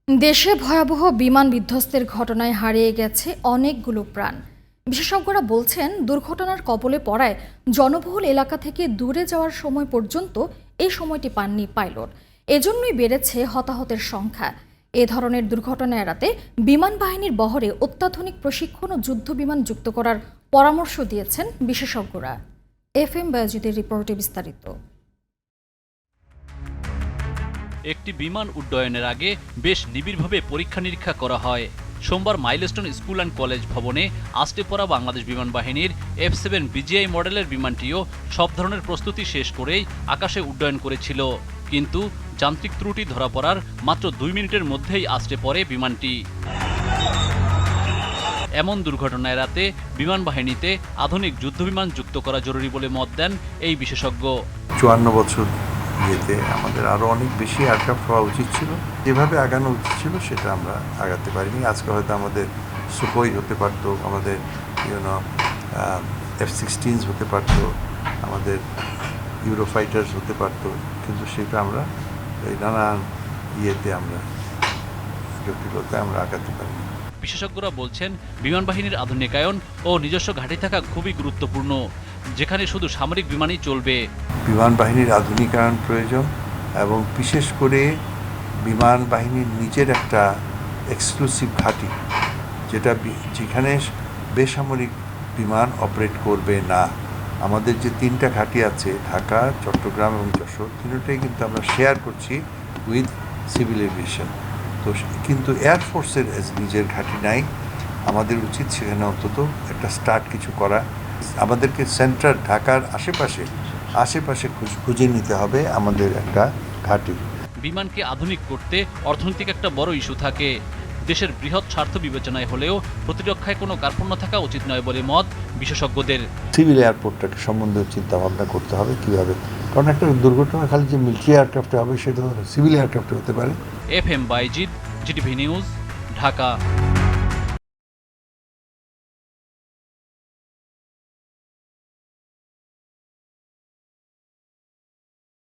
দেশে ভয়াবহ বিমান বিধ্বস্তের ঘটনায় হারিয়ে গেছে অনেকগুলো প্রাণ। বিশেষজ্ঞরা বলছেন, দুর্ঘটনার কবলে পড়ায় জনবহুল এলাকা থেকে দূরে যাওয়ার সময় পর্যন্ত এই সময়টি পাননি পাইলট। এজন্যই বেড়েছে হতাহতের সংখ্যা। এ ধরনের দুর্ঘটনা এড়াতে বিমান বাহিনীর বহরে অত্যাধুনিক প্রশিক্ষণ ও যুদ্ধ বিমান যুক্ত করার পরামর্শ দিয়েছেন বিশেষজ্ঞরা। FM বায়াজিদের রিপোর্টে বিস্তারিত। একটি বিমান উড্ডয়নের আগে বেশ নিবিড়ভাবে পরীক্ষা নিরীক্ষা করা হয়। সোমবার মাইলস্টোন স্কুল অ্যান্ড কলেজ ভবনে আসতে পড়া বাংলাদেশ বিমান বাহিনীর F7 BGI মডেলের বিমানটিও সব ধরনের প্রস্তুতি শেষ করেই আকাশে উড্ডয়ন করেছিল, কিন্তু যান্ত্রিক ত্রুটি ধরা পড়ার মাত্র 2 মিনিটের মধ্যেই আসতে পড়ে বিমানটি। এমন দুর্ঘটনা এড়াতে বিমান বাহিনীতে আধুনিক যুদ্ধবিমান যুক্ত করা জরুরি বলে মত দেন এই বিশেষজ্ঞ। 54 বছর ইয়েতে আমাদের আরও অনেক বেশি এয়ারক্রাফট হওয়া উচিত ছিল, যেভাবে আগানো উচিত ছিল সেটা আমরা আগাতে পারিনি। আজকে হয়তো আমাদের সুখোই হতে পারতো, আমাদের F-16 হতে পারতো, আমাদের ইউরোফাইটার্স হতে পারতো, কিন্তু সেটা আমরা এই নানান ইয়েতে আমরা জটিলতায় আমরা আগাতে পারিনি। বিশেষজ্ঞরা বলছেন, বিমান বাহিনীর আধুনিকায়ন ও নিজস্ব ঘাঁটি থাকা খুবই গুরুত্বপূর্ণ, যেখানে শুধু সামরিক বিমানই চলবে। বিমান বাহিনীর আধুনিকায়ন প্রয়োজন, এবং বিশেষ করে বিমান বাহিনীর নিজের একটা এক্সক্লুসিভ ঘাঁটি, যেখানে বেসামরিক বিমান অপারেট করবে না। আমাদের যে 3টা ঘাঁটি আছে, ঢাকা, চট্টগ্রাম এবং যশোর, তিনটাই কিন্তু আমরা শেয়ার করছি উইথ সিভিল এভিয়েশন। তো কিন্তু এয়ারফোর্সের নিজের ঘাঁটি নাই। আমাদের উচিত সেখানে অন্তত একটা স্টার্ট কিছু করা। আমাদেরকে সেন্ট্রাল ঢাকার আশেপাশে খুঁজে নিতে হবে আমাদের একটা ঘাঁটি। বিমানকে আধুনিক করতে অর্থনৈতিক একটা বড় ইস্যু থাকে। দেশের বৃহৎ স্বার্থ বিবেচনায় হলেও প্রতিরক্ষায় কোনো কার্পণ্য থাকা উচিত নয় বলে মত বিশেষজ্ঞদের। সিভিল এয়ারপোর্টটাকে সম্বন্ধে চিন্তা ভাবনা করতে হবে কীভাবে, কারণ একটা দুর্ঘটনা খালি যে মিলিটারি এয়ারক্রাফটে হবে সেটা সিভিল এয়ারক্রাফটে হতে পারে। FM Bayazid, GTV news, Dhaka.